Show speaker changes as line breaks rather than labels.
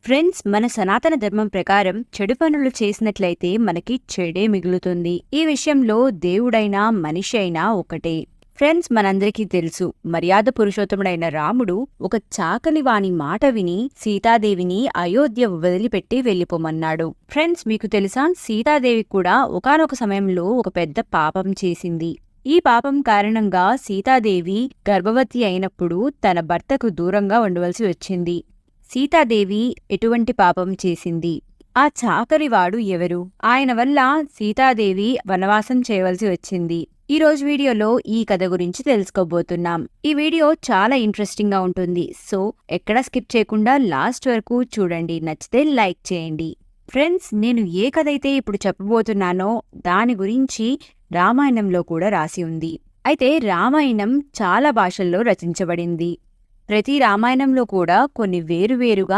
Friends, మన సనాతన ధర్మం ప్రకారం చెడు పనులు చేసినట్లయితే మనకి చెడే మిగులుతుంది. ఈ విషయంలో దేవుడైనా మనిషి అయినా ఒకటే. ఫ్రెండ్స్, మనందరికీ తెలుసు, మర్యాద పురుషోత్తముడైన రాముడు ఒక చాకలి వాని మాట విని సీతాదేవిని అయోధ్య వదిలిపెట్టి వెళ్లిపోమన్నాడు. ఫ్రెండ్స్, మీకు తెలుసా, సీతాదేవి కూడా ఒకానొక సమయంలో ఒక పెద్ద పాపం చేసింది. ఈ పాపం కారణంగా సీతాదేవి గర్భవతి అయినప్పుడు తన భర్తకు దూరంగా ఉండవలసి వచ్చింది. సీతాదేవి ఎటువంటి పాపం చేసింది? ఆ చాకలివాడు ఎవరు? ఆయన వల్ల సీతాదేవి వనవాసం చేయవలసి వచ్చింది. ఈ రోజు వీడియోలో ఈ కథ గురించి తెలుసుకోబోతున్నాం. ఈ వీడియో చాలా ఇంట్రెస్టింగ్ గా ఉంటుంది. సో ఎక్కడా స్కిప్ చేయకుండా లాస్ట్ వరకు చూడండి. నచ్చితే లైక్ చేయండి. ఫ్రెండ్స్, నేను ఏ కథ అయితే ఇప్పుడు చెప్పబోతున్నానో దాని గురించి రామాయణంలో కూడా రాసి ఉంది. అయితే రామాయణం చాలా భాషల్లో రచించబడింది. ప్రతి రామాయణంలో కూడా కొన్ని వేరువేరుగా